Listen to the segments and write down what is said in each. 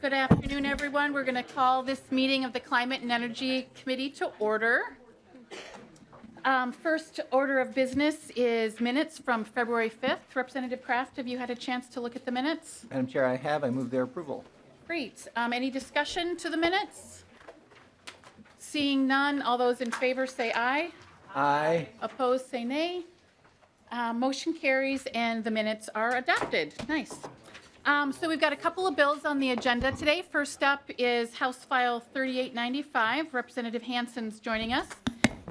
Good afternoon, everyone. We're going to call this meeting of the Climate and Energy Committee to order. First order of business is minutes from February 5th. Representative Kraft, have you had a chance to look at the minutes? Madam Chair, I have. I move their approval. Great. Any discussion to the minutes? Seeing none, all those in favor say aye. Aye. Opposed, say nay. Motion carries and the minutes are adopted. Nice. So we've got a couple of bills on the agenda today. First up is House File 3895. Representative Hansen's joining us.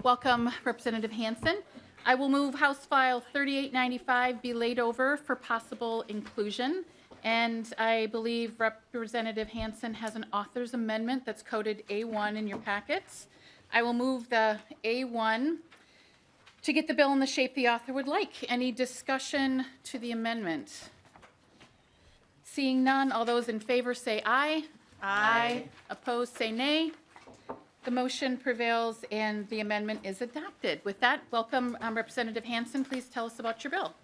Welcome, Representative Hansen. I will move House File 3895 be laid over for possible inclusion. And I believe Representative Hansen has an author's amendment that's coded A1 in your packets. I will move the A1 to get the bill in the shape the author would like. Any discussion to the amendment? Seeing none, all those in favor say aye. Aye. Opposed, say nay. The motion prevails and the amendment is adopted. With that, welcome Representative Hansen. Please tell us about your bill.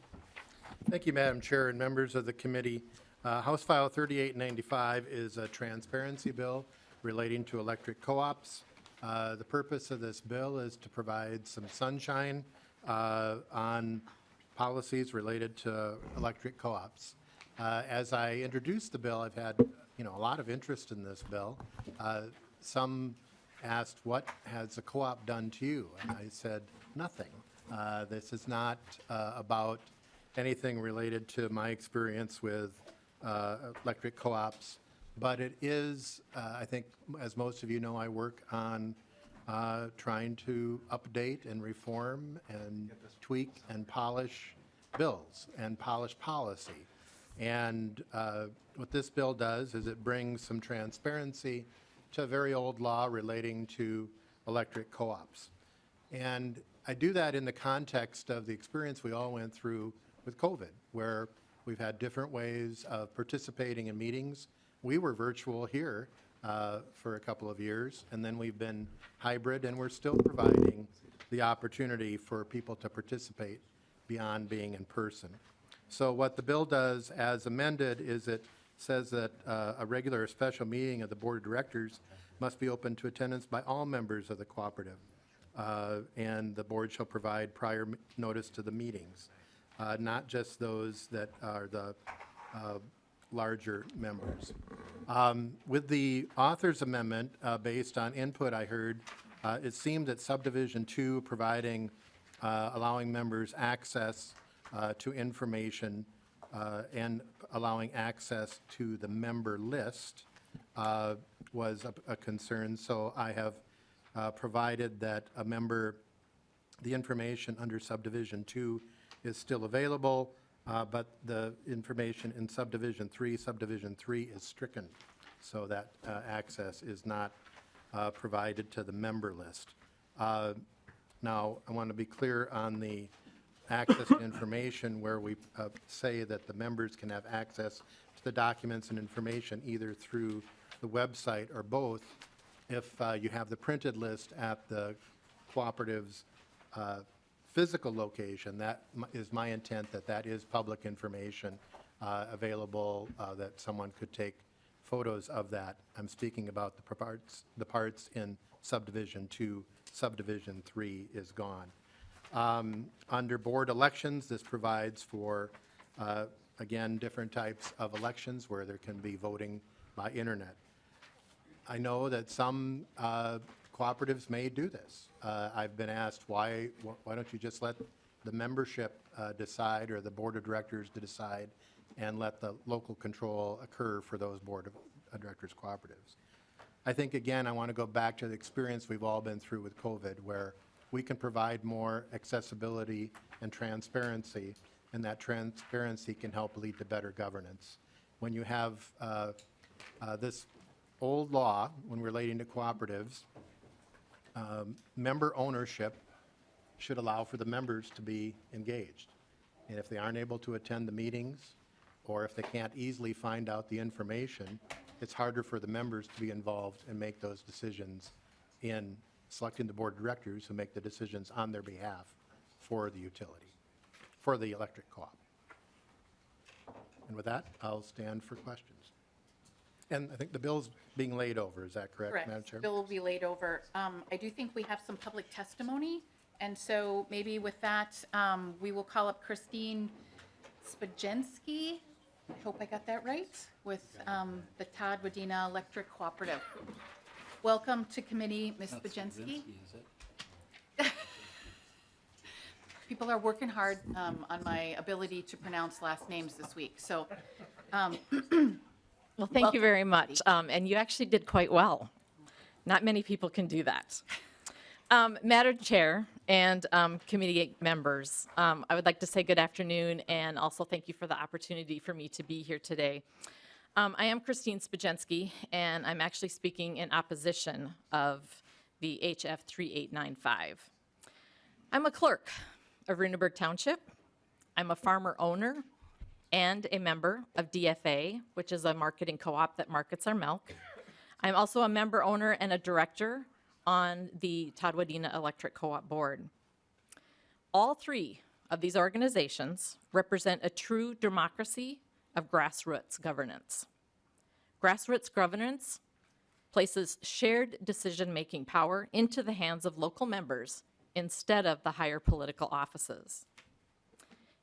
Thank you, Madam Chair and members of the committee. House File 3895 is a transparency bill relating to electric co-ops. The purpose of this bill is to provide some sunshine on policies related to electric co-ops. As I introduced the bill, I've had a lot of interest in this bill. Some asked, what has the co-op done to you? And I said, nothing. This is not about anything related to my experience with electric co-ops, but it is, I think, as most of you know, I work on trying to update and reform and tweak and polish bills and polish policy. And what this bill does is it brings some transparency to a very old law relating to electric co-ops. And I do that in the context of the experience we all went through with COVID, where we've had different ways of participating in meetings. We were virtual here for a couple of years, and then we've been hybrid, and we're still providing the opportunity for people to participate beyond being in person. So what the bill does as amended is it says that a regular or special meeting of the Board of Directors must be open to attendance by all members of the cooperative, and the board shall provide prior notice to the meetings, not just those that are the larger members. With the author's amendment, based on input I heard, it seemed that subdivision 2 providing allowing members access to information and allowing access to the member list was a concern. So I have provided that the information under subdivision 2 is still available, but the information in subdivision 3 is stricken, so that access is not provided to the member list. Now, I want to be clear on the access to information where we say that the members can have access to the documents and information either through the website or both. If you have the printed list at the cooperative's physical location, that is my intent that is public information available, that someone could take photos of that. I'm speaking about the parts in subdivision 2. Subdivision 3 is gone. Under board elections, this provides for, again, different types of elections where there can be voting by internet. I know that some cooperatives may do this. I've been asked, why don't you just let the membership decide, or the board of directors to decide, and let the local control occur for those board of directors cooperatives. I think, again, I want to go back to the experience we've all been through with COVID, where we can provide more accessibility and transparency, and that transparency can help lead to better governance. When you have this old law, when relating to cooperatives, member ownership should allow for the members to be engaged. And if they aren't able to attend the meetings, or if they can't easily find out the information, it's harder for the members to be involved and make those decisions in selecting the board of directors who make the decisions on their behalf for the utility, for the electric co-op. And with that, I'll stand for questions. And I think the bill's being laid over, is that correct, Madam Correct. Chair? Bill will be laid over. I do think we have some public testimony, and so maybe with that, we will call up Christine Spajensky. I hope I got that right, with the Todd Wadena Electric Cooperative. Welcome to committee, Ms. Spajensky. People are working hard on my ability to pronounce last names this week, so. Well, thank you very much. And you actually did quite well. Not many people can do that. Madam Chair and committee members, I would like to say good afternoon and also thank you for the opportunity for me to be here today. I am Christine Spajensky, and I'm actually speaking in opposition of the HF 3895. I'm a clerk of Runeberg Township. I'm a farmer owner and a member of DFA, which is a marketing co-op that markets our milk. I'm also a member owner and a director on the Todd Wadena Electric Co-op Board. All three of these organizations represent a true democracy of grassroots governance. Grassroots governance places shared decision-making power into the hands of local members instead of the higher political offices.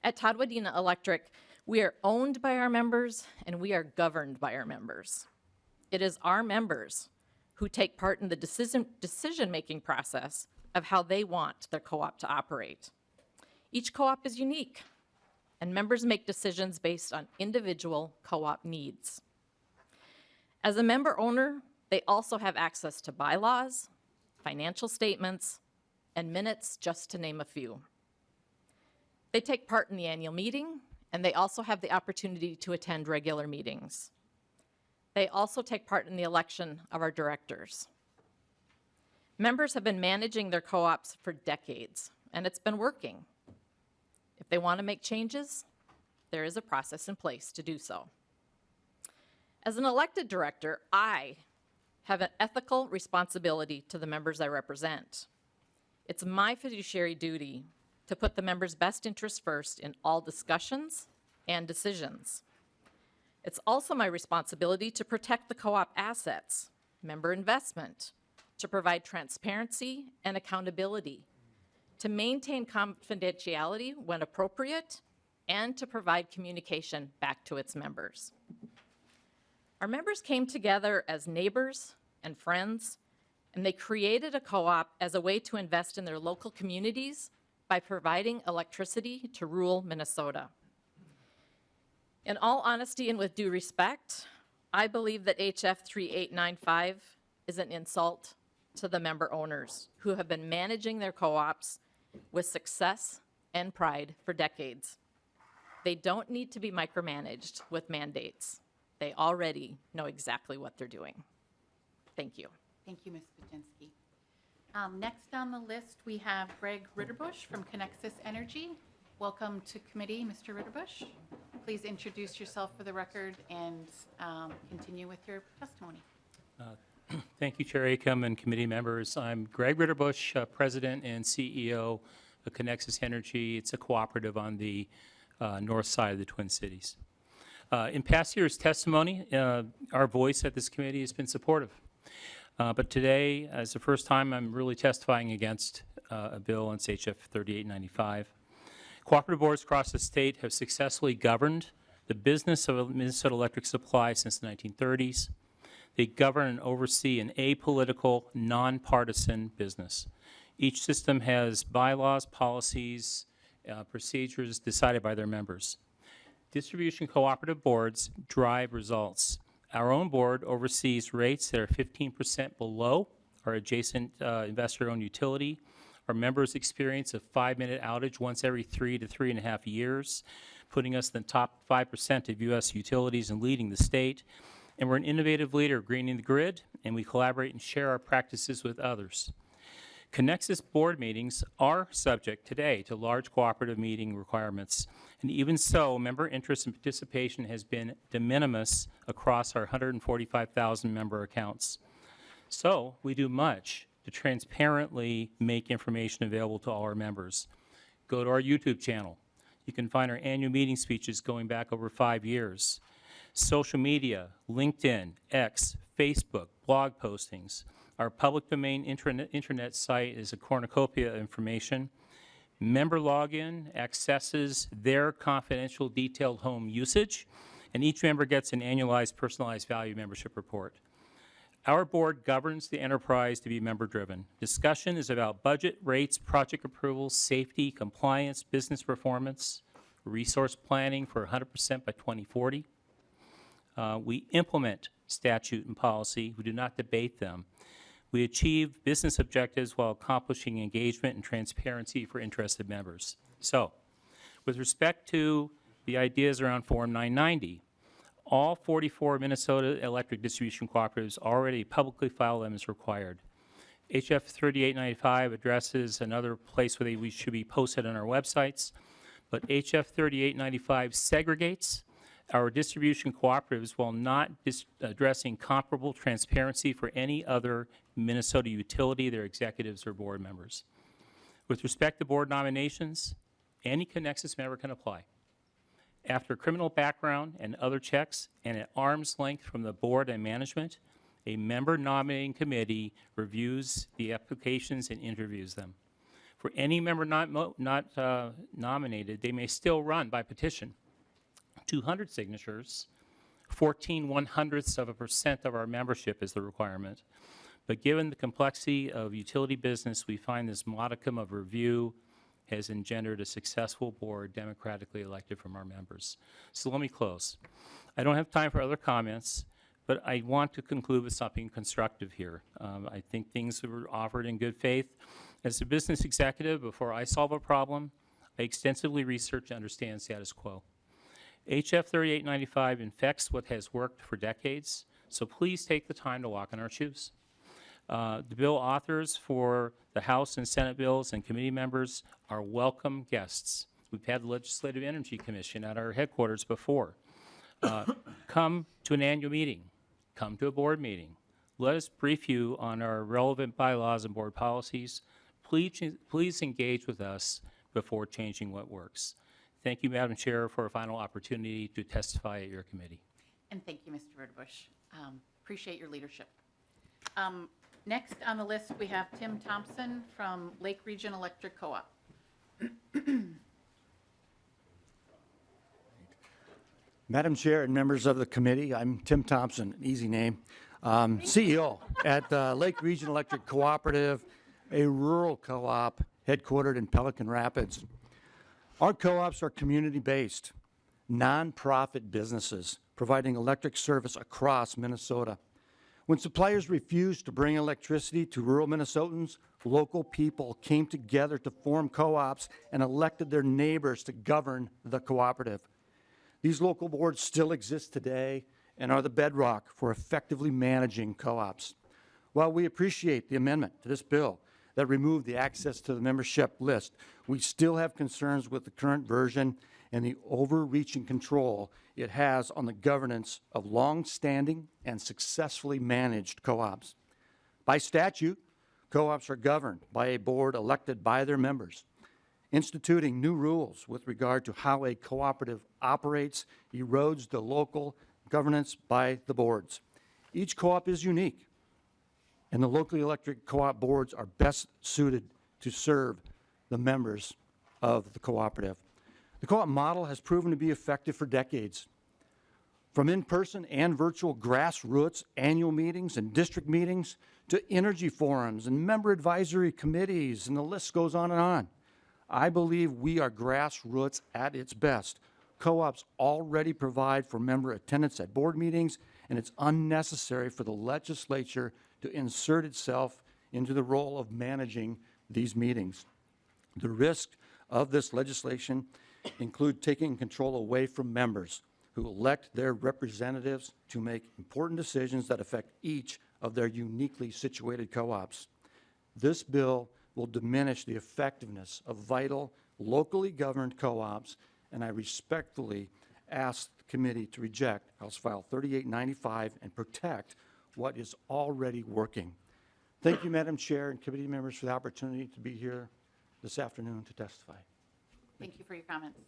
At Todd Wadena Electric, we are owned by our members and we are governed by our members. It is our members who take part in the decision-making process of how they want their co-op to operate. Each co-op is unique, and members make decisions based on individual co-op needs. As a member owner, they also have access to bylaws, financial statements, and minutes, just to name a few. They take part in the annual meeting, and they also have the opportunity to attend regular meetings. They also take part in the election of our directors. Members have been managing their co-ops for decades, and it's been working. If they want to make changes, there is a process in place to do so. As an elected director, I have an ethical responsibility to the members I represent. It's my fiduciary duty to put the members' best interests first in all discussions and decisions. It's also my responsibility to protect the co-op assets, member investment, to provide transparency and accountability, to maintain confidentiality when appropriate, and to provide communication back to its members. Our members came together as neighbors and friends, and they created a co-op as a way to invest in their local communities by providing electricity to rural Minnesota. In all honesty and with due respect, I believe that HF 3895 is an insult to the member owners who have been managing their co-ops with success and pride for decades. They don't need to be micromanaged with mandates. They already know exactly what they're doing. Thank you. Thank you, Ms. Spajensky. Next on the list, we have Greg Ritterbusch from Connexus Energy. Welcome to committee, Mr. Ritterbusch. Please introduce yourself for the record and continue with your testimony. Thank you, Chair Acom and committee members. I'm Greg Ritterbusch, President and CEO of Connexus Energy. It's a cooperative on the north side of the Twin Cities. In past years' testimony, our voice at this committee has been supportive. But today, as the first time, I'm really testifying against a bill on HF 3895. Cooperative boards across the state have successfully governed the business of Minnesota electric supply since the 1930s. They govern and oversee an apolitical, nonpartisan business. Each system has bylaws, policies, procedures decided by their members. Distribution cooperative boards drive results. Our own board oversees rates that are 15% below our adjacent investor-owned utility. Our members experience a 5-minute outage once every 3 to 3.5 years, putting us in the top 5% of U.S. utilities and leading the state. And we're an innovative leader of greening the grid, and we collaborate and share our practices with others. Connexus board meetings are subject today to large cooperative meeting requirements, and even so, member interest and participation has been de minimis across our 145,000 member accounts. So we do much to transparently make information available to all our members. Go to our YouTube channel. You can find our annual meeting speeches going back over 5 years. Social media, LinkedIn, X, Facebook, blog postings. Our public domain internet site is a cornucopia of information. Member login accesses their confidential detailed home usage, and each member gets an annualized personalized value membership report. Our board governs the enterprise to be member-driven. Discussion is about budget, rates, project approvals, safety, compliance, business performance, resource planning for 100% by 2040. We implement statute and policy. We do not debate them. We achieve business objectives while accomplishing engagement and transparency for interested members. So, with respect to the ideas around Form 990, all 44 Minnesota electric distribution cooperatives already publicly file them as required. HF 3895 addresses another place where we should be posted on our websites, but HF 3895 segregates our distribution cooperatives while not addressing comparable transparency for any other Minnesota utility, their executives, or board members. With respect to board nominations, any Connexus member can apply. After criminal background and other checks, and at arm's length from the board and management, a member nominating committee reviews the applications and interviews them. For any member not nominated, they may still run by petition. 200 signatures, 14/100% of our membership is the requirement. But given the complexity of utility business, we find this modicum of review has engendered a successful board democratically elected from our members. So let me close. I don't have time for other comments, but I want to conclude with something constructive here. I think things were offered in good faith. As a business executive, before I solve a problem, I extensively research and understand status quo. HF 3895 infects what has worked for decades, so please take the time to walk in our shoes. The bill authors for the House and Senate bills and committee members are welcome guests. We've had the Legislative Energy Commission at our headquarters before. Come to an annual meeting. Come to a board meeting. Let us brief you on our relevant bylaws and board policies. Please engage with us before changing what works. Thank you, Madam Chair, for a final opportunity to testify at your committee. And thank you, Mr. Verdebush. Appreciate your leadership. Next on the list, we have Tim Thompson from Lake Region Electric Co-op. Madam Chair and members of the committee, I'm Tim Thompson, easy name, CEO at Lake Region Electric Cooperative, a rural co-op headquartered in Pelican Rapids. Our co-ops are community-based, nonprofit businesses providing electric service across Minnesota. When suppliers refused to bring electricity to rural Minnesotans, local people came together to form co-ops and elected their neighbors to govern the cooperative. These local boards still exist today and are the bedrock for effectively managing co-ops. While we appreciate the amendment to this bill that removed the access to the membership list, we still have concerns with the current version and the overreaching control it has on the governance of long-standing and successfully managed co-ops. By statute, co-ops are governed by a board elected by their members. Instituting new rules with regard to how a cooperative operates erodes the local governance by the boards. Each co-op is unique, and the locally electric co-op boards are best suited to serve the members of the cooperative. The co-op model has proven to be effective for decades. From in-person and virtual grassroots annual meetings and district meetings to energy forums and member advisory committees, and the list goes on and on. I believe we are grassroots at its best. Co-ops already provide for member attendance at board meetings, and it's unnecessary for the legislature to insert itself into the role of managing these meetings. The risk of this legislation include taking control away from members who elect their representatives to make important decisions that affect each of their uniquely situated co-ops. This bill will diminish the effectiveness of vital, locally governed co-ops, and I respectfully ask the committee to reject House File 3895 and protect what is already working. Thank you, Madam Chair and committee members, for the opportunity to be here this afternoon to testify. Thank you for your comments.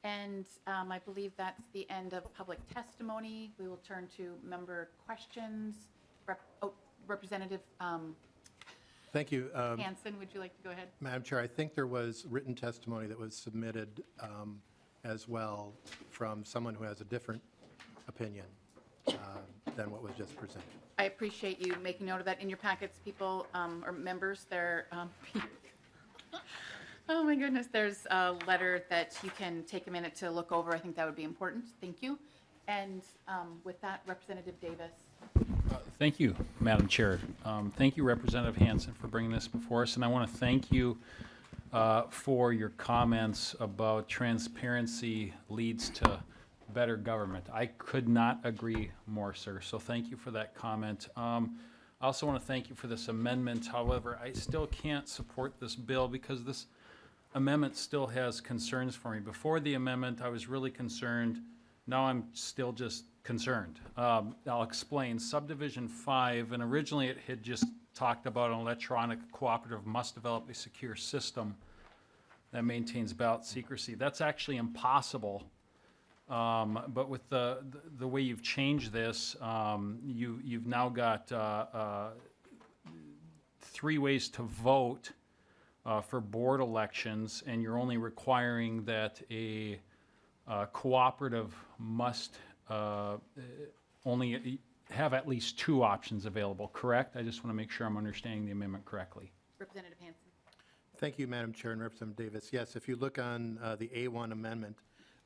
And I believe that's the end of public testimony. We will turn to member questions. Representative Thank you. Hansen, would you like to go ahead? Madam Chair, I think there was written testimony that was submitted as well from someone who has a different opinion than what was just presented. I appreciate you making note of that in your packets, people, or members. There, oh my goodness, there's a letter that you can take a minute to look over. I think that would be important. Thank you. And with that, Representative Davis. Thank you, Madam Chair. Thank you, Representative Hansen, for bringing this before us. And I want to thank you for your comments about transparency leads to better government. I could not agree more, sir. So thank you for that comment. I also want to thank you for this amendment. However, I still can't support this bill because this amendment still has concerns for me. Before the amendment, I was really concerned. Now I'm still just concerned. I'll explain. Subdivision 5, and originally it had just talked about an electronic cooperative must develop a secure system that maintains ballot secrecy. That's actually impossible. But with the way you've changed this, you've now got 3 ways to vote for board elections, and you're only requiring that a cooperative must only have at least 2 options available, correct? I just want to make sure I'm understanding the amendment correctly. Representative Hansen. Thank you, Madam Chair and Representative Davis. Yes, if you look on the A1 amendment,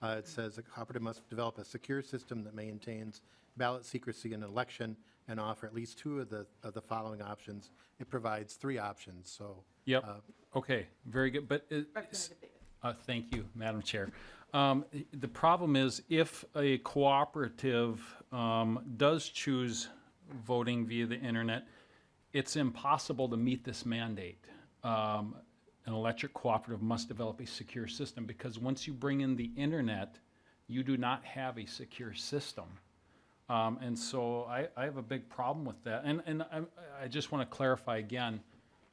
it says a cooperative must develop a secure system that maintains ballot secrecy in an election and offer at least 2 of the following options. It provides 3 options, so. Yep. Okay, very good. But Representative Davis. thank you, Madam Chair. The problem is if a cooperative does choose voting via the internet, it's impossible to meet this mandate. An electric cooperative must develop a secure system because once you bring in the internet, you do not have a secure system. And so I have a big problem with that. And I just want to clarify again.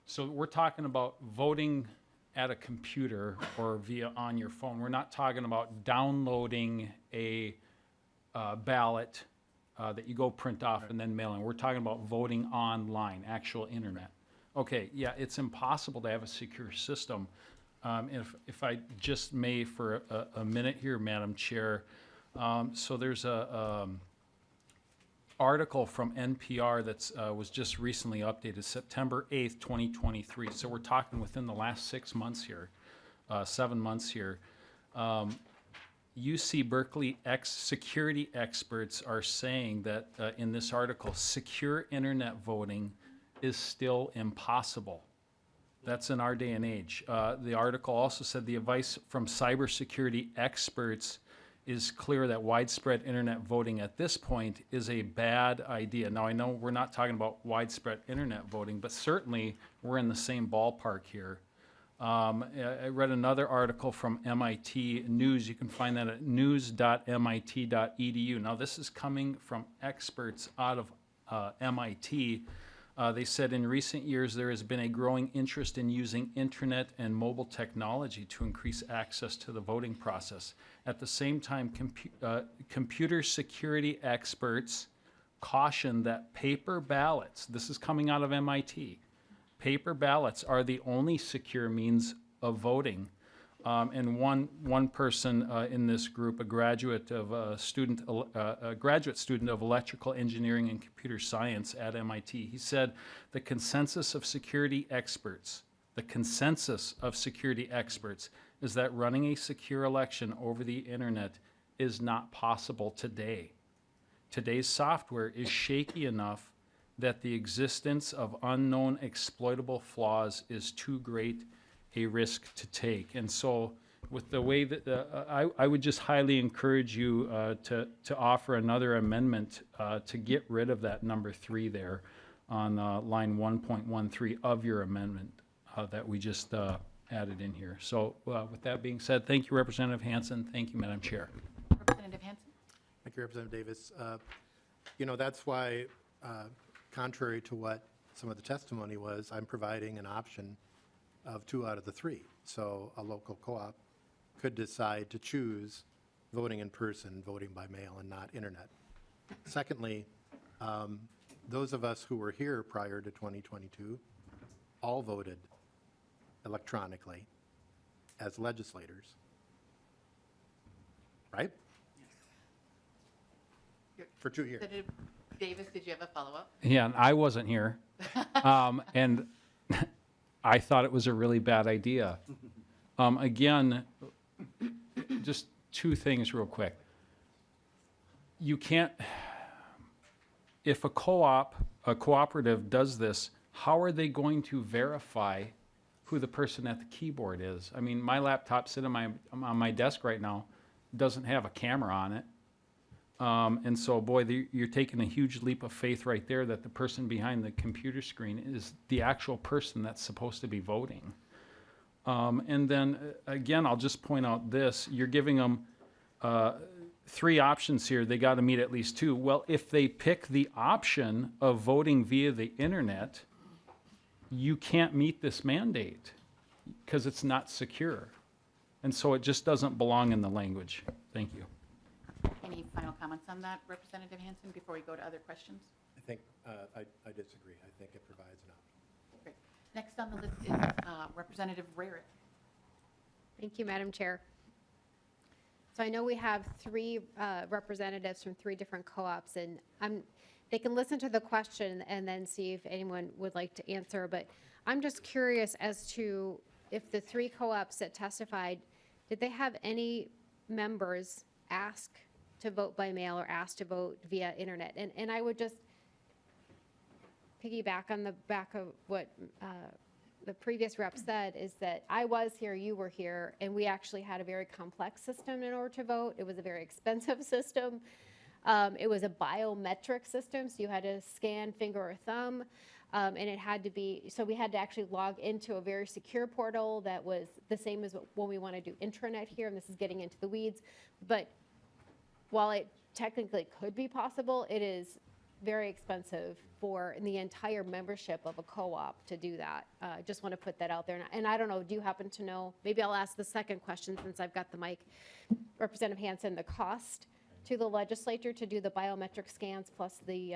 So we're talking about voting at a computer or via on your phone. We're not talking about downloading a ballot that you go print off and then mailing. We're talking about voting online, actual internet. Okay, yeah, it's impossible to have a secure system. If I just may for a minute here, Madam Chair. So there's a article from NPR that was just recently updated, September 8th, 2023. So we're talking within the last 6 months here, 7 months here. UC Berkeley security experts are saying that in this article, secure internet voting is still impossible. That's in our day and age. The article also said the advice from cybersecurity experts is clear that widespread internet voting at this point is a bad idea. Now, I know we're not talking about widespread internet voting, but certainly we're in the same ballpark here. I read another article from MIT News. You can find that at news.mit.edu. Now, this is coming from experts out of MIT. They said in recent years there has been a growing interest in using internet and mobile technology to increase access to the voting process. At the same time, computer security experts caution that paper ballots, this is coming out of MIT, paper ballots are the only secure means of voting. And one person in this group, a graduate student of electrical engineering and computer science at MIT, he said the consensus of security experts is that running a secure election over the internet is not possible today. Today's software is shaky enough that the existence of unknown exploitable flaws is too great a risk to take. And so with the way that I would just highly encourage you to offer another amendment to get rid of that number 3 there on line 1.13 of your amendment that we just added in here. So with that being said, thank you, Representative Hansen. Thank you, Madam Chair. Representative Hansen. Thank you, Representative Davis. You know, that's why, contrary to what some of the testimony was, I'm providing an option of 2 out of the 3. So a local co-op could decide to choose voting in person, voting by mail, and not internet. Secondly, those of us who were here prior to 2022 all voted electronically as legislators, right? For 2 years. Representative Davis, did you have a follow-up? Yeah, and I wasn't here. And I thought it was a really bad idea. Again, just two things real quick. You can't, if a cooperative does this, how are they going to verify who the person at the keyboard is? I mean, my laptop sitting on my desk right now doesn't have a camera on it. And so, boy, you're taking a huge leap of faith right there that the person behind the computer screen is the actual person that's supposed to be voting. And then, again, I'll just point out this. You're giving them 3 options here. They got to meet at least 2. Well, if they pick the option of voting via the internet, you can't meet this mandate because it's not secure. And so it just doesn't belong in the language. Thank you. Any final comments on that, Representative Hansen, before we go to other questions? I think, I disagree. I think it provides an option. Great. Next on the list is Representative Rarick. Thank you, Madam Chair. So I know we have 3 representatives from 3 different co-ops, and they can listen to the question and then see if anyone would like to answer. But I'm just curious as to if the 3 co-ops that testified, did they have any members ask to vote by mail or ask to vote via internet? And I would just piggyback on the back of what the previous rep said, is that I was here, you were here, and we actually had a very complex system in order to vote. It was a very expensive system. It was a biometric system, so you had to scan finger or thumb, and it had to be, so we had to actually log into a very secure portal that was the same as when we want to do intranet here, and this is getting into the weeds. But while it technically could be possible, it is very expensive for the entire membership of a co-op to do that. Just want to put that out there. And I don't know, do you happen to know, maybe I'll ask the second question since I've got the mic. Representative Hansen, the cost to the legislature to do the biometric scans plus the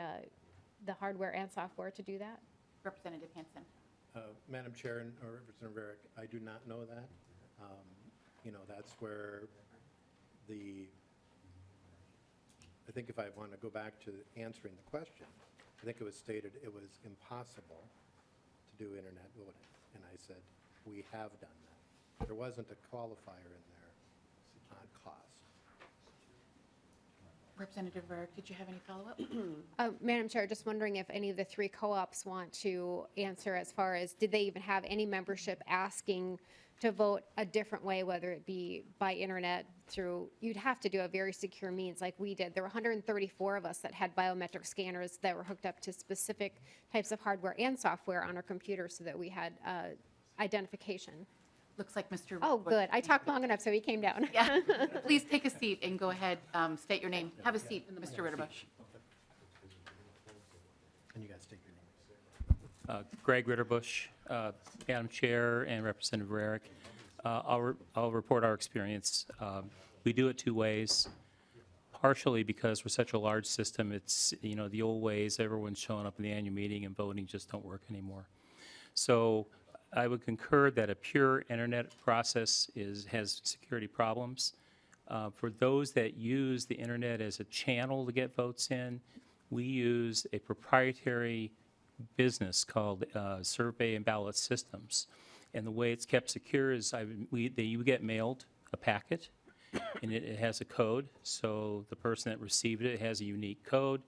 hardware and software to do that? Representative Hansen. Madam Chair and Representative Varick, I do not know that. That's where I think if I want to go back to answering the question, I think it was stated it was impossible to do internet voting. And I said, we have done that. There wasn't a qualifier in there on cost. Representative Rarick, did you have any follow-up? Madam Chair, just wondering if any of the 3 co-ops want to answer as far as, did they even have any membership asking to vote a different way, whether it be by internet through, you'd have to do a very secure means like we did. There were 134 of us that had biometric scanners that were hooked up to specific types of hardware and software on our computer so that we had identification. Looks like Mr. Oh, good. I talked long enough, so he came down. Yeah, please take a seat and go ahead, state your name. Have a seat, Mr. Ritterbusch. And you guys take your name. Greg Ritterbusch, Madam Chair and Representative Rarick. I'll report our experience. We do it 2 ways, partially because we're such a large system. It's, the old ways, everyone's showing up in the annual meeting and voting just don't work anymore. So I would concur that a pure internet process has security problems. For those that use the internet as a channel to get votes in, we use a proprietary business called Survey and Ballot Systems. And the way it's kept secure is you get mailed a packet, and it has a code. So the person that received it has a unique code.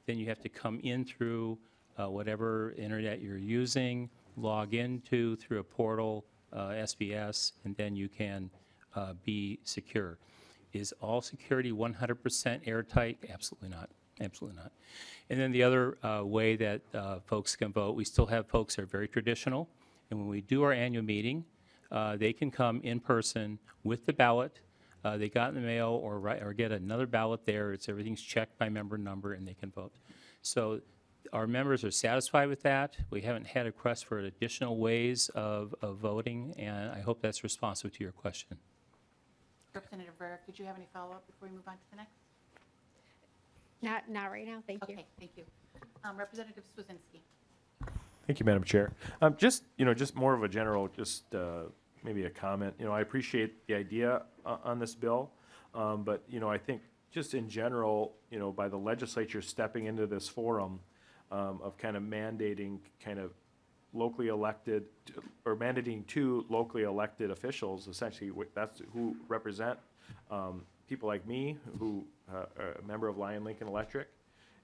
Then you have to come in through whatever internet you're using, log into through a portal, SVS, and then you can be secure. Is all security 100% airtight? Absolutely not. Absolutely not. And then the other way that folks can vote, we still have folks that are very traditional. And when we do our annual meeting, they can come in person with the ballot. They got in the mail or get another ballot there. Everything's checked by member number, and they can vote. So our members are satisfied with that. We haven't had a request for additional ways of voting, and I hope that's responsive to your question. Representative Rarick, did you have any follow-up before we move on to the next? Not right now, thank you. Okay, thank you. Representative Swazinski. Thank you, Madam Chair. Just more of a general, maybe a comment. I appreciate the idea on this bill, but, I think just in general, by the legislature stepping into this forum of kind of mandating kind of locally elected, or mandating two locally elected officials, essentially, that's who represent people like me, who are a member of Lion Lincoln Electric.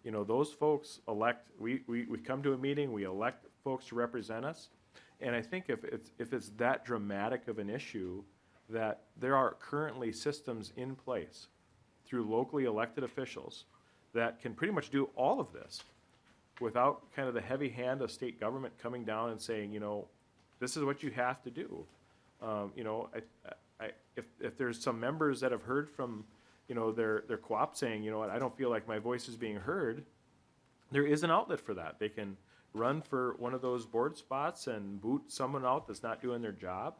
Those folks elect, we come to a meeting, we elect folks to represent us. And I think if it's that dramatic of an issue, that there are currently systems in place through locally elected officials that can pretty much do all of this without kind of the heavy hand of state government coming down and saying, this is what you have to do. If there's some members that have heard from their co-op saying, I don't feel like my voice is being heard, there is an outlet for that. They can run for one of those board spots and boot someone out that's not doing their job.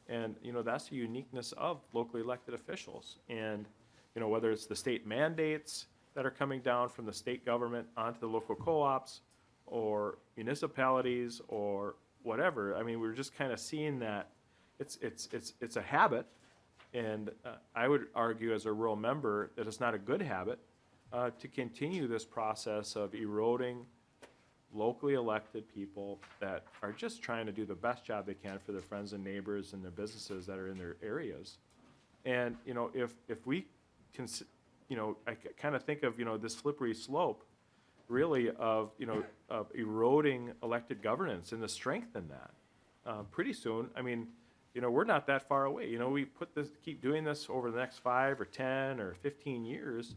And, that's the uniqueness of locally elected officials. And, whether it's the state mandates that are coming down from the state government onto the local co-ops or municipalities or whatever, I mean, we're just kind of seeing that it's a habit. And I would argue as a rural member that it's not a good habit to continue this process of eroding locally elected people that are just trying to do the best job they can for their friends and neighbors and their businesses that are in their areas. And, if we can, I kind of think of, this slippery slope really of eroding elected governance and the strength in that. Pretty soon, I mean, we're not that far away. We keep doing this over the next 5 or 10 or 15 years.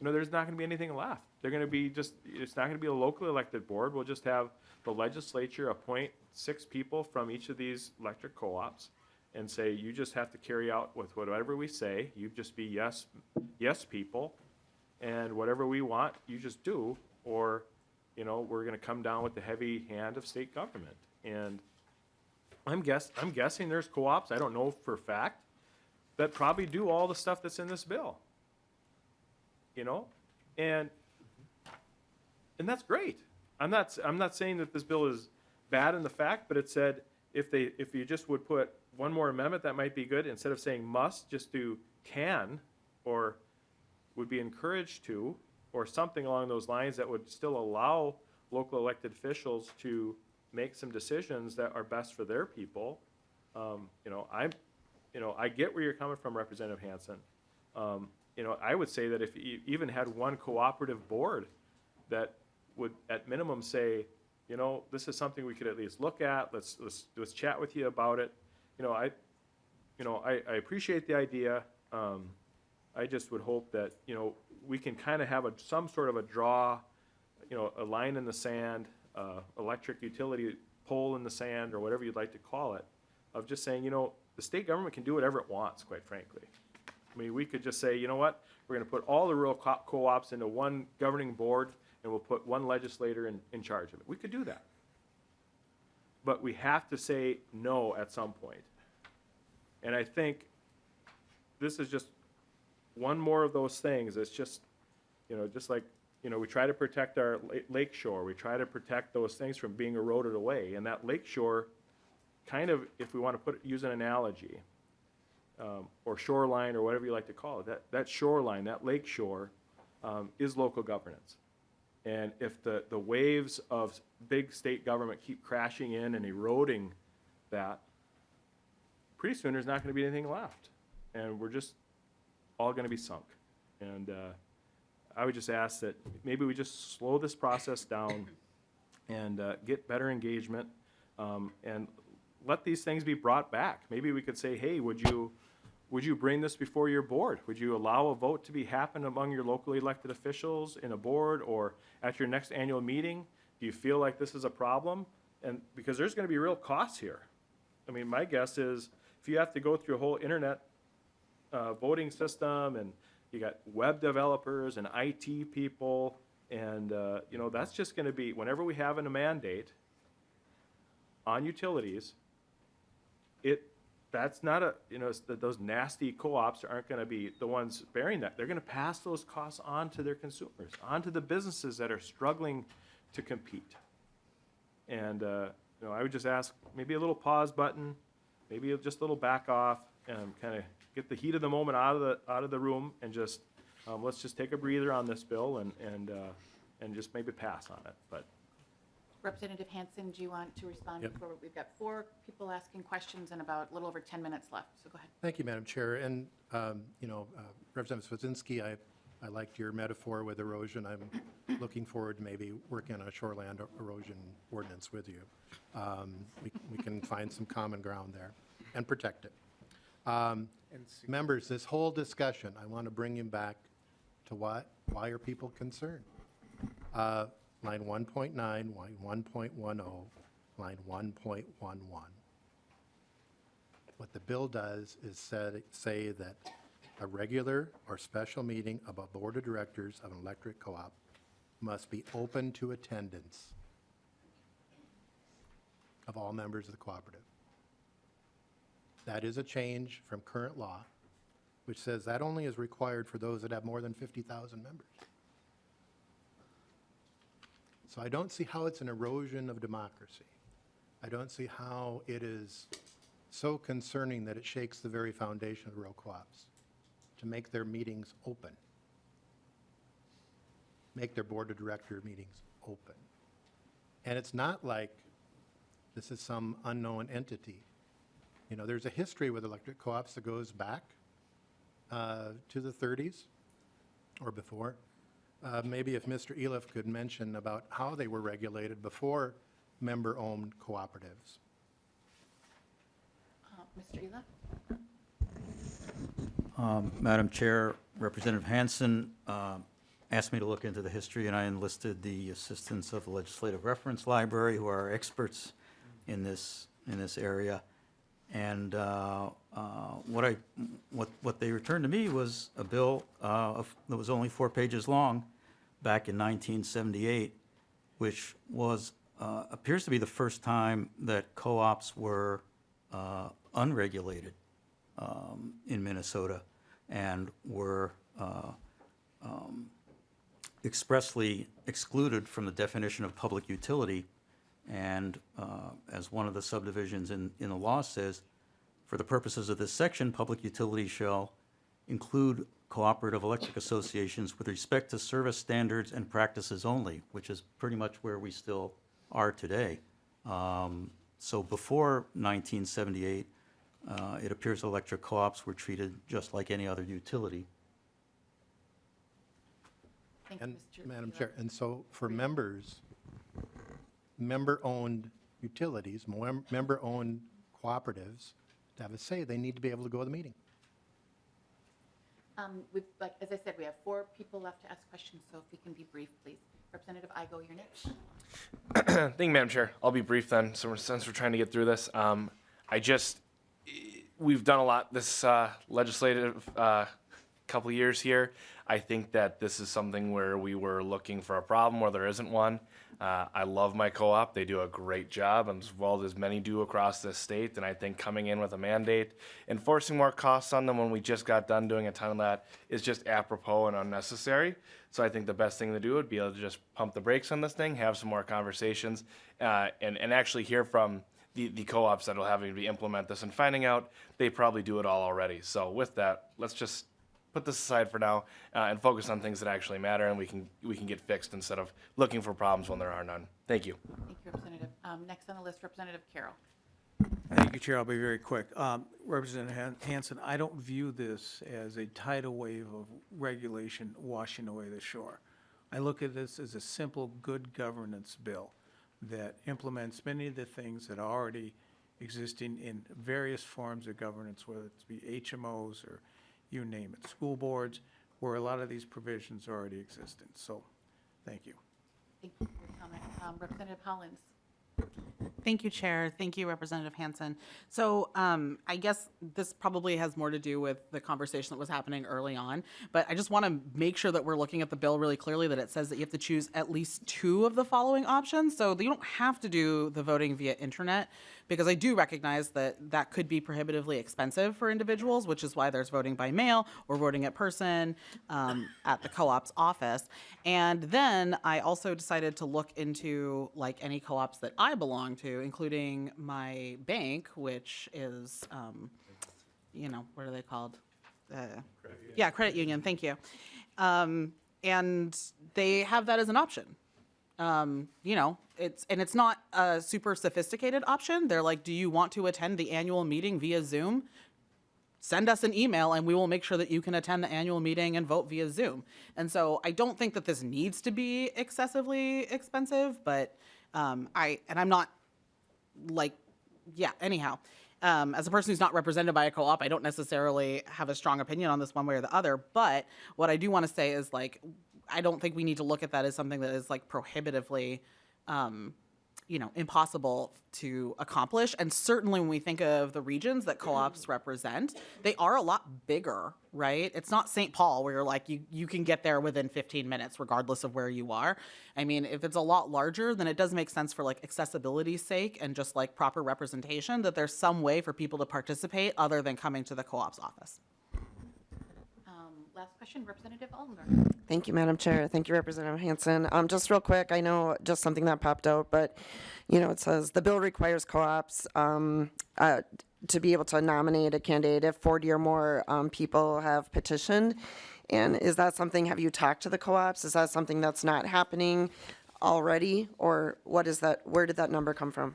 There's not going to be anything left. They're going to be it's not going to be a locally elected board. We'll just have the legislature appoint 6 people from each of these electric co-ops and say, you just have to carry out with whatever we say. You just be yes people, and whatever we want, you just do, or, we're going to come down with the heavy hand of state government. And I'm guessing there's co-ops, I don't know for a fact, that probably do all the stuff that's in this bill. And that's great. I'm not saying that this bill is bad in the fact, but it said if you just would put one more amendment, that might be good. Instead of saying must, just do can, or would be encouraged to, or something along those lines that would still allow local elected officials to make some decisions that are best for their people. I get where you're coming from, Representative Hansen. I would say that if you even had one cooperative board that would at minimum say, this is something we could at least look at, let's chat with you about it. I appreciate the idea. I just would hope that, we can kind of have some sort of a draw, a line in the sand, electric utility pole in the sand, or whatever you'd like to call it, of just saying, the state government can do whatever it wants, quite frankly. I mean, we could just say, we're going to put all the rural co-ops into one governing board, and we'll put one legislator in charge of it. We could do that. But we have to say no at some point. And I think this is just one more of those things. It's just, just like, we try to protect our lake shore. We try to protect those things from being eroded away. And that lake shore, kind of, if we want to use an analogy, or shoreline, or whatever you like to call it, that shoreline, that lake shore, is local governance. And if the waves of big state government keep crashing in and eroding that, pretty soon there's not going to be anything left. And we're just all going to be sunk. And I would just ask that maybe we just slow this process down and get better engagement, and let these things be brought back. Maybe we could say, hey, would you bring this before your board? Would you allow a vote to be happen among your locally elected officials in a board or at your next annual meeting? Do you feel like this is a problem? And because there's going to be real costs here. I mean, my guess is if you have to go through a whole internet voting system, and you got web developers and IT people, and that's just going to be, whenever we have a mandate on utilities, that's not a, those nasty co-ops aren't going to be the ones bearing that. They're going to pass those costs on to their consumers, on to the businesses that are struggling to compete. And, I would just ask maybe a little pause button, maybe just a little back off, and kind of get the heat of the moment out of the room, and just, let's just take a breather on this bill and just maybe pass on it. But Representative Hansen, do you want to respond? Yep. Before we've got 4 people asking questions and about a little over 10 minutes left, so go ahead. Thank you, Madam Chair. And, Representative Swazinski, I liked your metaphor with erosion. I'm looking forward to maybe working on a shoreland erosion ordinance with you. We can find some common ground there and protect it. Members, this whole discussion, I want to bring you back to why are people concerned? Line 1.9, line 1.10, line 1.11. What the bill does is say that a regular or special meeting of a board of directors of an electric co-op must be open to attendance of all members of the cooperative. That is a change from current law, which says that only is required for those that have more than 50,000 members. So I don't see how it's an erosion of democracy. I don't see how it is so concerning that it shakes the very foundation of rural co-ops to make their meetings open, make their board of director meetings open. And it's not like this is some unknown entity. There's a history with electric co-ops that goes back to the 30s or before. Maybe if Mr. Eliff could mention about how they were regulated before member-owned cooperatives. Mr. Ela? Madam Chair, Representative Hansen asked me to look into the history, and I enlisted the assistance of the Legislative Reference Library, who are experts in this area. And what they returned to me was a bill that was only 4 pages long back in 1978, which was appears to be the first time that co-ops were unregulated in Minnesota and were expressly excluded from the definition of public utility. And as one of the subdivisions in the law says, for the purposes of this section, public utility shall include cooperative electric associations with respect to service standards and practices only, which is pretty much where we still are today. So before 1978, it appears electric co-ops were treated just like any other utility. Thank And, you, Mr. Madam Ela. Chair, and so for members, member-owned utilities, member-owned cooperatives, to have a say, they need to be able to go to the meeting. As I said, we have 4 people left to ask questions, so if we can be brief, please. Representative Igo, you're next. Thank you, Madam Chair. I'll be brief then, since we're trying to get through this. We've done a lot this legislative couple years here. I think that this is something where we were looking for a problem where there isn't one. I love my co-op. They do a great job, as well as many do across this state. And I think coming in with a mandate, enforcing more costs on them when we just got done doing a ton of that is just apropos and unnecessary. So I think the best thing to do would be able to just pump the brakes on this thing, have some more conversations, and actually hear from the co-ops that will having to implement this and finding out they probably do it all already. So with that, let's just put this aside for now and focus on things that actually matter, and we can get fixed instead of looking for problems when there are none. Thank you. Thank you, Representative. Next on the list, Representative Carroll. Thank you, Chair. I'll be very quick. Representative Hansen, I don't view this as a tidal wave of regulation washing away the shore. I look at this as a simple good governance bill that implements many of the things that are already existing in various forms of governance, whether it be HMOs or you name it, school boards, where a lot of these provisions are already existent. So, thank you. Thank you for your comment. Representative Hollins. Thank you, Chair. Thank you, Representative Hansen. So I guess this probably has more to do with the conversation that was happening early on, but I just want to make sure that we're looking at the bill really clearly, that it says that you have to choose at least 2 of the following options. So you don't have to do the voting via internet, because I do recognize that that could be prohibitively expensive for individuals, which is why there's voting by mail or voting in person at the co-op's office. And then I also decided to look into like any co-ops that I belong to, including my bank, which is, what are they called? Yeah, credit union, thank you. And they have that as an option. It's not a super sophisticated option. They're like, do you want to attend the annual meeting via Zoom? Send us an email and we will make sure that you can attend the annual meeting and vote via Zoom. And so I don't think that this needs to be excessively expensive, but I'm not like, yeah, anyhow. As a person who's not represented by a co-op, I don't necessarily have a strong opinion on this one way or the other. But what I do want to say is, like, I don't think we need to look at that as something that is like prohibitively, impossible to accomplish. And certainly when we think of the regions that co-ops represent, they are a lot bigger, right? It's not St. Paul where you're like, you can get there within 15 minutes regardless of where you are. I mean, if it's a lot larger, then it does make sense for like accessibility's sake and just like proper representation that there's some way for people to participate other than coming to the co-op's office. Last question, Representative Aldenberg. Thank you, Madam Chair. Thank you, Representative Hansen. Just real quick, I know just something that popped out, but, it says the bill requires co-ops to be able to nominate a candidate if 40 or more people have petitioned. And is that something, have you talked to the co-ops? Is that something that's not happening already? Or what is that, where did that number come from?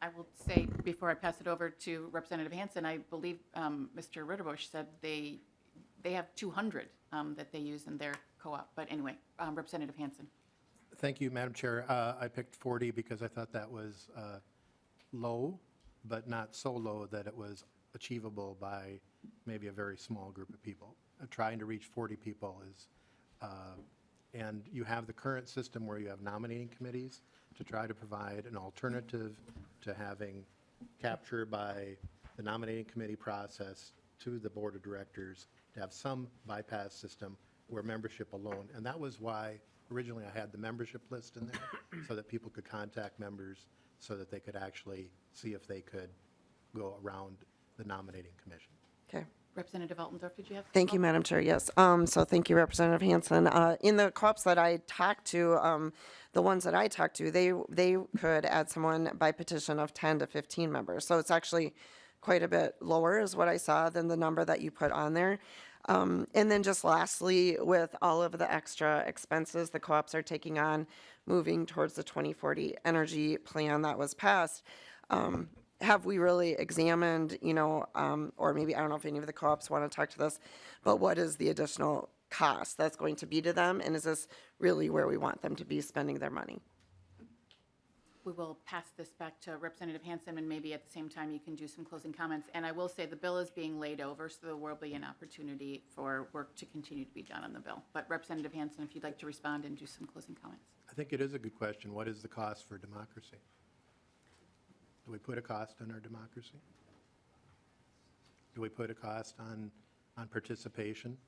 I will say, before I pass it over to Representative Hansen, I believe Mr. Ritterbusch said they have 200 that they use in their co-op. But anyway, Representative Hansen. Thank you, Madam Chair. I picked 40 because I thought that was low, but not so low that it was achievable by maybe a very small group of people. Trying to reach 40 people is, and you have the current system where you have nominating committees to try to provide an alternative to having capture by the nominating committee process to the board of directors, to have some bypass system where membership alone. And that was why originally I had the membership list in there so that people could contact members so that they could actually see if they could go around the nominating commission. Okay. Representative Altendorf, did you have? Thank you, Madam Chair. Yes. So thank you, Representative Hansen. In the co-ops that I talked to, the ones that I talked to, they could add someone by petition of 10 to 15 members. So it's actually quite a bit lower is what I saw than the number that you put on there. And then just lastly, with all of the extra expenses the co-ops are taking on, moving towards the 2040 energy plan that was passed, have we really examined, or maybe, I don't know if any of the co-ops want to talk to this, but what is the additional cost that's going to be to them? And is this really where we want them to be spending their money? We will pass this back to Representative Hansen, and maybe at the same time you can do some closing comments. And I will say the bill is being laid over, so there will be an opportunity for work to continue to be done on the bill. But Representative Hansen, if you'd like to respond and do some closing comments. I think it is a good question. What is the cost for democracy? Do we put a cost on our democracy? Do we put a cost on participation?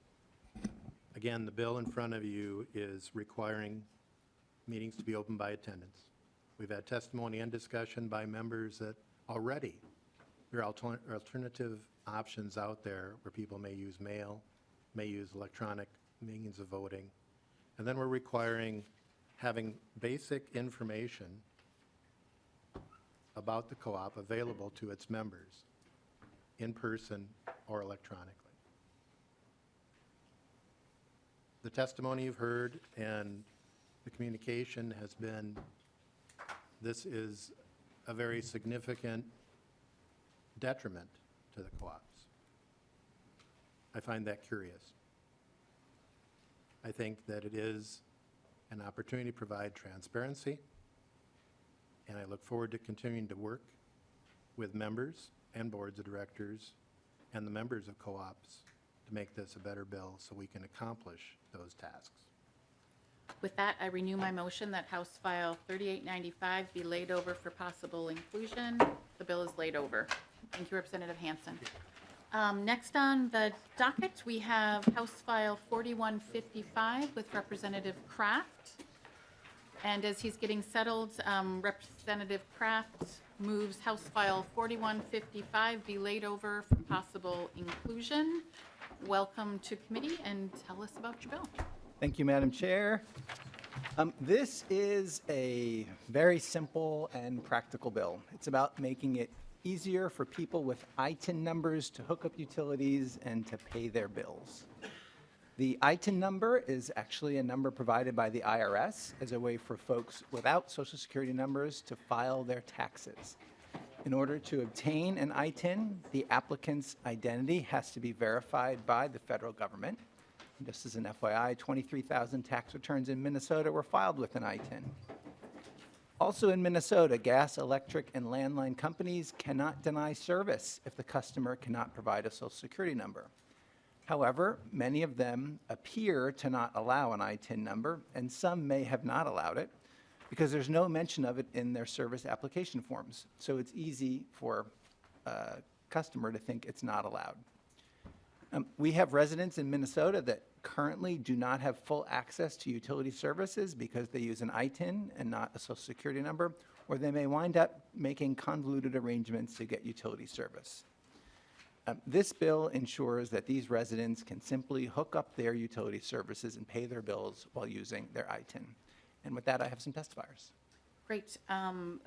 Again, the bill in front of you is requiring meetings to be open by attendance. We've had testimony and discussion by members that already there are alternative options out there where people may use mail, may use electronic means of voting. And then we're requiring having basic information about the co-op available to its members in person or electronically. The testimony you've heard and the communication has been, this is a very significant detriment to the co-ops. I find that curious. I think that it is an opportunity to provide transparency, and I look forward to continuing to work with members and boards of directors and the members of co-ops to make this a better bill so we can accomplish those tasks. with that, I renew my motion that House File 3895 be laid over for possible inclusion. The bill is laid over. Thank you, Representative Hansen. Next on the docket, we have House File 4155 with Representative Kraft. And as he's getting settled, Representative Kraft moves House File 4155 be laid over for possible inclusion. Welcome to committee and tell us about your bill. Thank you, Madam Chair. This is a very simple and practical bill. It's about making it easier for people with ITIN numbers to hook up utilities and to pay their bills. The ITIN number is actually a number provided by the IRS as a way for folks without Social Security numbers to file their taxes. In order to obtain an ITIN, the applicant's identity has to be verified by the federal government. Just as an FYI, 23,000 tax returns in Minnesota were filed with an ITIN. Also in Minnesota, gas, electric, and landline companies cannot deny service if the customer cannot provide a Social Security number. However, many of them appear to not allow an ITIN number, and some may have not allowed it because there's no mention of it in their service application forms. So it's easy for a customer to think it's not allowed. We have residents in Minnesota that currently do not have full access to utility services because they use an ITIN and not a Social Security number, or they may wind up making convoluted arrangements to get utility service. This bill ensures that these residents can simply hook up their utility services and pay their bills while using their ITIN. And with that, I have some testifiers. Great.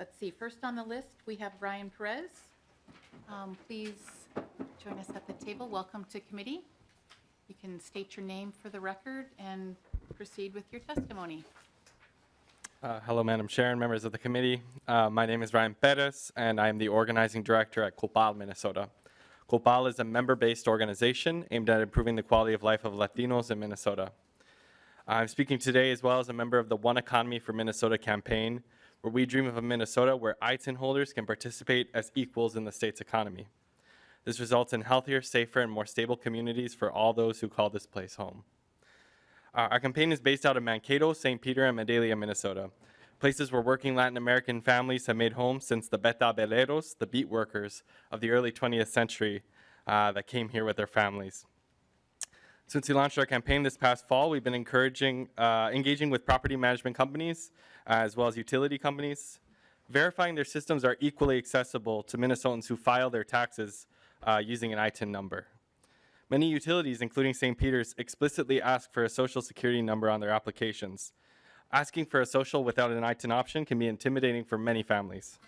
Let's see. First on the list, we have Ryan Perez. Please join us at the table. Welcome to committee. You can state your name for the record and proceed with your testimony. Hello, Madam Chair and members of the committee. My name is Ryan Perez, and I am the organizing director at COPAL, Minnesota. COPAL is a member-based organization aimed at improving the quality of life of Latinos in Minnesota. I'm speaking today as well as a member of the One Economy for Minnesota campaign, where we dream of a Minnesota where ITIN holders can participate as equals in the state's economy. This results in healthier, safer, and more stable communities for all those who call this place home. Our campaign is based out of Mankato, St. Peter, and Medalia, Minnesota, places where working Latin American families have made homes since the betabeleros, the beat workers of the early 20th century that came here with their families. Since we launched our campaign this past fall, we've been engaging with property management companies as well as utility companies, verifying their systems are equally accessible to Minnesotans who file their taxes using an ITIN number. Many utilities, including St. Peter's, explicitly ask for a Social Security number on their applications. Asking for a social without an ITIN option can be intimidating for many families.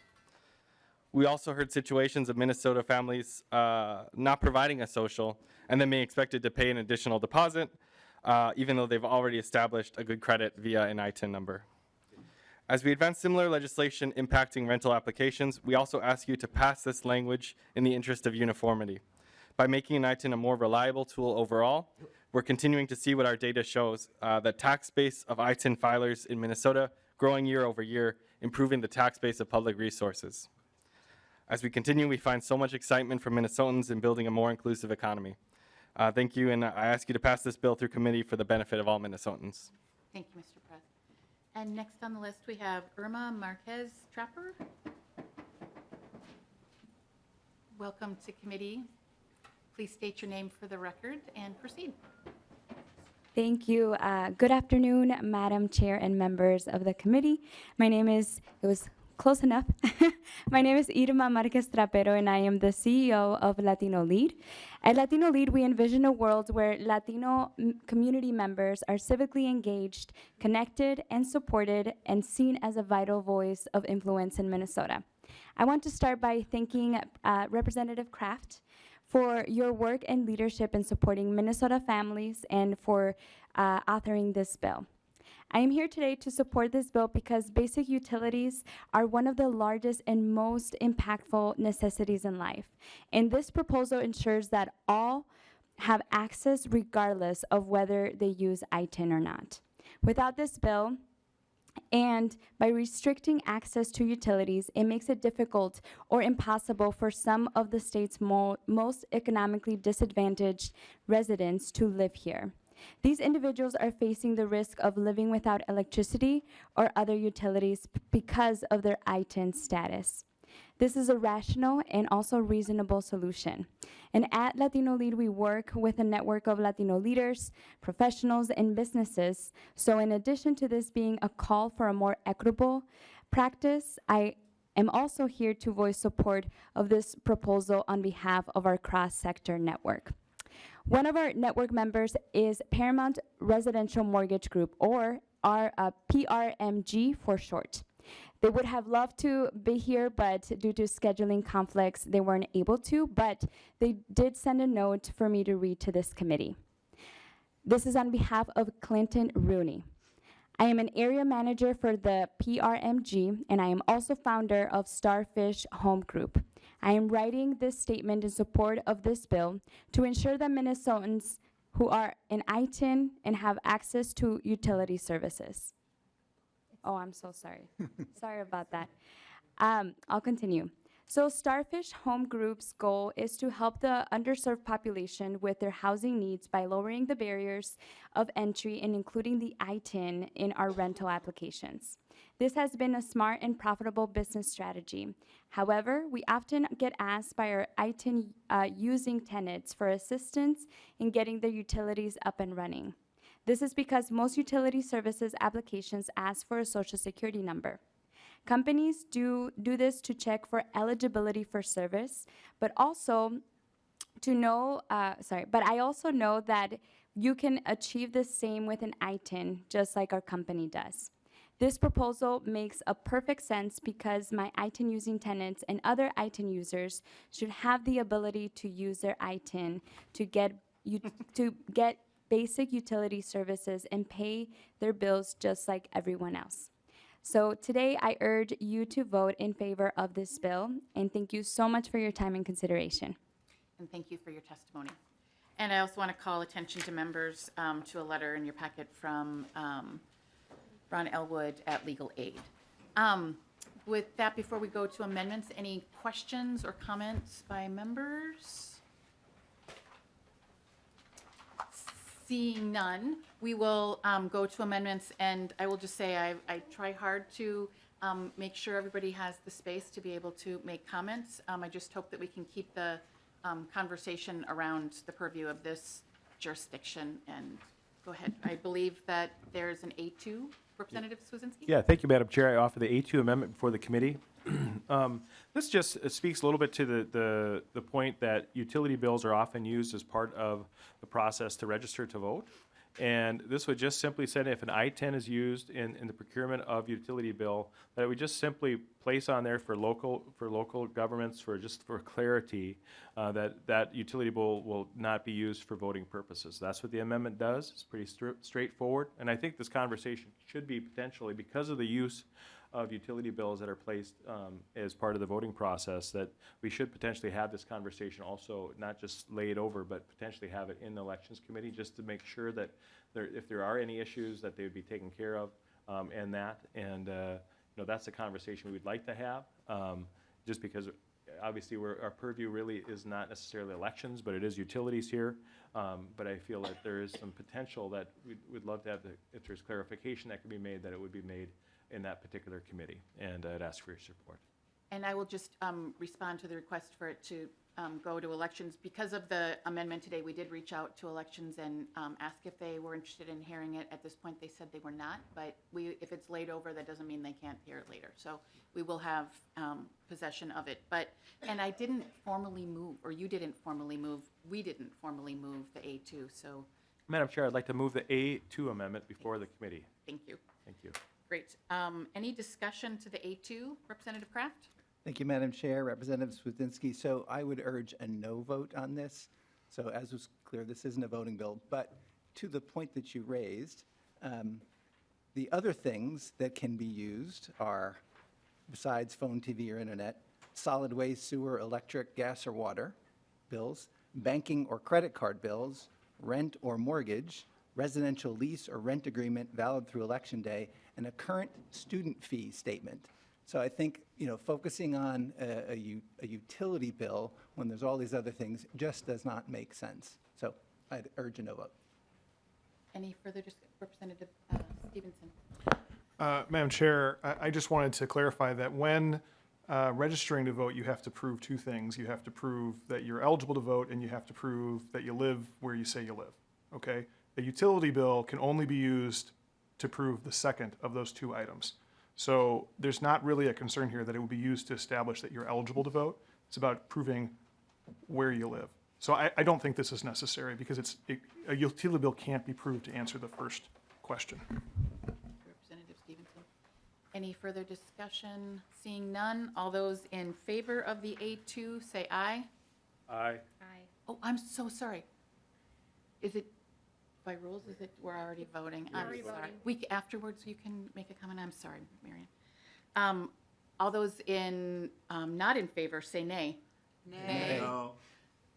We also heard situations of Minnesota families not providing a social and then being expected to pay an additional deposit, even though they've already established a good credit via an ITIN number. As we advance similar legislation impacting rental applications, we also ask you to pass this language in the interest of uniformity. By making an ITIN a more reliable tool overall, we're continuing to see what our data shows, the tax base of ITIN filers in Minnesota growing year over year, improving the tax base of public resources. As we continue, we find so much excitement from Minnesotans in building a more inclusive economy. Thank you, and I ask you to pass this bill through committee for the benefit of all Minnesotans. Thank you, Mr. Perez. And next on the list, we have Irma Marquez Trapper. Welcome to committee. Please state your name for the record and proceed. Thank you. Good afternoon, Madam Chair and members of the committee. My name is, it was close enough. My name is Irma Marquez Trapero, and I am the CEO of Latino Lead. At Latino Lead, we envision a world where Latino community members are civically engaged, connected, and supported, and seen as a vital voice of influence in Minnesota. I want to start by thanking Representative Kraft for your work and leadership in supporting Minnesota families and for authoring this bill. I am here today to support this bill because basic utilities are one of the largest and most impactful necessities in life. And this proposal ensures that all have access regardless of whether they use ITIN or not. Without this bill, and by restricting access to utilities, it makes it difficult or impossible for some of the state's most economically disadvantaged residents to live here. These individuals are facing the risk of living without electricity or other utilities because of their ITIN status. This is a rational and also reasonable solution. And at Latino Lead, we work with a network of Latino leaders, professionals, and businesses. So in addition to this being a call for a more equitable practice, I am also here to voice support of this proposal on behalf of our cross-sector network. One of our network members is Paramount Residential Mortgage Group, or our PRMG for short. They would have loved to be here, but due to scheduling conflicts, they weren't able to, but they did send a note for me to read to this committee. This is on behalf of Clinton Rooney. I am an area manager for the PRMG, and I am also founder of Starfish Home Group. I am writing this statement in support of this bill to ensure that Minnesotans who are in ITIN and have access to utility services. Oh, I'm so sorry. Sorry about that. I'll continue. So Starfish Home Group's goal is to help the underserved population with their housing needs by lowering the barriers of entry and including the ITIN in our rental applications. This has been a smart and profitable business strategy. However, we often get asked by our ITIN using tenants for assistance in getting their utilities up and running. This is because most utility services applications ask for a social security number. Companies do this to check for eligibility for service, but also to know, but I also know that you can achieve the same with an ITIN, just like our company does. This proposal makes a perfect sense because my ITIN using tenants and other ITIN users should have the ability to use their ITIN to get basic utility services and pay their bills just like everyone else. So today I urge you to vote in favor of this bill, and thank you so much for your time and consideration. And thank you for your testimony. And I also want to call attention to members to a letter in your packet from Ron Elwood at Legal Aid. With that, before we go to amendments, any questions or comments by members? Seeing none, we will go to amendments, and I will just say I try hard to make sure everybody has the space to be able to make comments. I just hope that we can keep the conversation around the purview of this jurisdiction. And go ahead. I believe that there's an A2, Representative Swazinski? Yeah, thank you, Madam Chair. I offer the A2 amendment before the committee. This just speaks a little bit to the point that utility bills are often used as part of the process to register to vote. And this would just simply say if an I-10 is used in the procurement of utility bill, that we just simply place on there for local governments, for clarity, that utility bill will not be used for voting purposes. That's what the amendment does. It's pretty straightforward. And I think this conversation should be potentially, because of the use of utility bills that are placed as part of the voting process, that we should potentially have this conversation also, not just lay it over, but potentially have it in the elections committee, just to make sure that if there are any issues, that they would be taken care of, and that's a conversation we would like to have, just because obviously our purview really is not necessarily elections, but it is utilities here. But I feel that there is some potential that we'd love to have, if there's clarification that could be made, that it would be made in that particular committee, and I'd ask for your support. And I will just respond to the request for it to go to elections. Because of the amendment today, we did reach out to elections and ask if they were interested in hearing it. At this point, they said they were not, but if it's laid over, that doesn't mean they can't hear it later. So we will have possession of it. And I didn't formally move, or you didn't formally move, we didn't formally move the A2, so. Madam Chair, I'd like to move the A2 amendment before the committee. Thank you. Thank you. Great. Any discussion to the A2, Representative Kraft? Thank you, Madam Chair. Representative Swazinski. So I would urge a no vote on this. So as was clear, this isn't a voting bill. But to the point that you raised, the other things that can be used are, besides phone, TV, or internet, solid waste, sewer, electric, gas, or water bills, banking or credit card bills, rent or mortgage, residential lease or rent agreement valid through election day, and a current student fee statement. So I think, focusing on a utility bill when there's all these other things just does not make sense. So I'd urge a no vote. Any further, Representative Stevenson? Madam Chair, I just wanted to clarify that when registering to vote, you have to prove two things. You have to prove that you're eligible to vote, and you have to prove that you live where you say you live, okay? A utility bill can only be used to prove the second of those two items. So there's not really a concern here that it would be used to establish that you're eligible to vote. It's about proving where you live. So I don't think this is necessary because a utility bill can't be proved to answer the first question. Representative Stevenson. Any further discussion? Seeing none, all those in favor of the A2 say aye. Aye. Oh, I'm so sorry. Is it by rules? Is it, we're already voting? I'm sorry. Afterwards, you can make a comment. I'm sorry, Marion. All those in, not in favor say nay. Nay. No.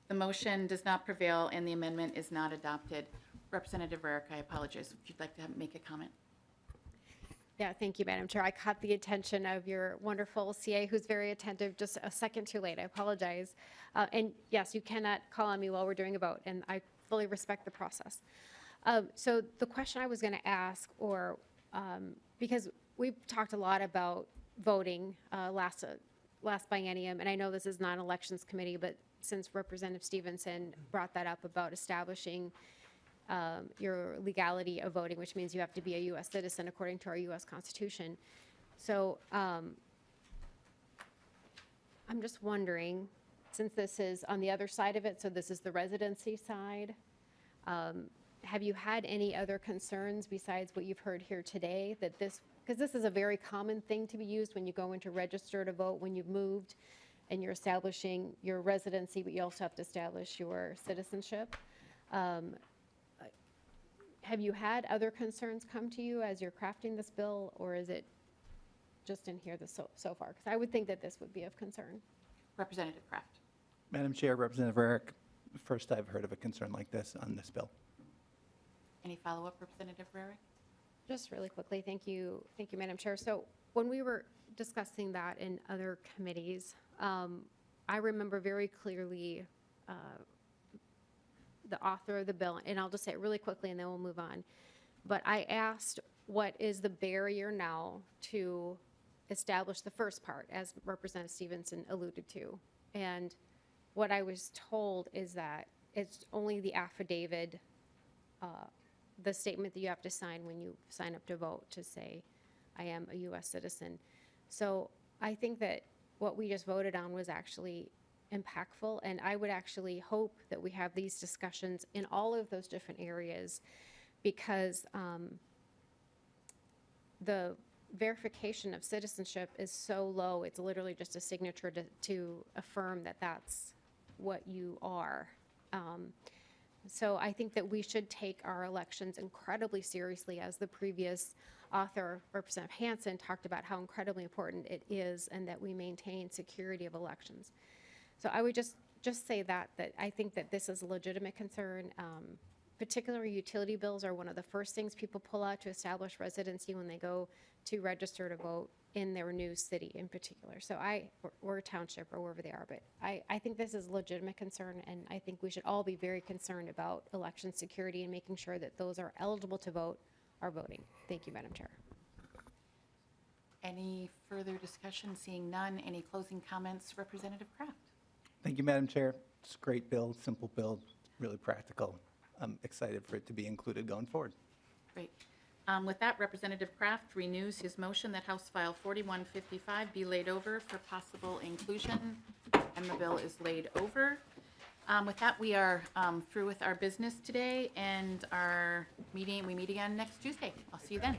The motion does not prevail and the amendment is not adopted. Representative Rarick, I apologize. If you'd like to make a comment. Yeah, thank you, Madam Chair. I caught the attention of your wonderful CA who's very attentive just a second too late. I apologize. And yes, you cannot call on me while we're doing a vote, and I fully respect the process. So the question I was going to ask, because we've talked a lot about voting last biennium, and I know this is not an elections committee, but since Representative Stevenson brought that up about establishing your legality of voting, which means you have to be a U.S. citizen according to our U.S. Constitution. So I'm just wondering, since this is on the other side of it, so this is the residency side, have you had any other concerns besides what you've heard here today that this, because this is a very common thing to be used when you go into register to vote when you've moved and you're establishing your residency, but you also have to establish your citizenship. Have you had other concerns come to you as you're crafting this bill, or is it just in here so far? Because I would think that this would be of concern. Representative Kraft. Madam Chair, Representative Rarick, first I've heard of a concern like this on this bill. Any follow-up, Representative Rarick? Just really quickly, thank you, Madam Chair. So when we were discussing that in other committees, I remember very clearly the author of the bill, and I'll just say it really quickly and then we'll move on. But I asked, what is the barrier now to establish the first part, as Representative Stevenson alluded to? And what I was told is that it's only the affidavit, the statement that you have to sign when you sign up to vote to say, I am a U.S. citizen. So I think that what we just voted on was actually impactful, and I would actually hope that we have these discussions in all of those different areas, because the verification of citizenship is so low. It's literally just a signature to affirm that that's what you are. So I think that we should take our elections incredibly seriously, as the previous author, Representative Hansen, talked about how incredibly important it is, and that we maintain security of elections. So I would just say that I think that this is a legitimate concern. Particularly utility bills are one of the first things people pull out to establish residency when they go to register to vote in their new city in particular. So or a township or wherever they are, but I think this is a legitimate concern, and I think we should all be very concerned about election security and making sure that those are eligible to vote are voting. Thank you, Madam Chair. Any further discussion? Seeing none, any closing comments? Representative Kraft. Thank you, Madam Chair. It's a great bill, simple bill, really practical. I'm excited for it to be included going forward. Great. With that, Representative Kraft renews his motion that House File 4155 be laid over for possible inclusion, and the bill is laid over. With that, we are through with our business today, and our meeting, we meet again next Tuesday. I'll see you then.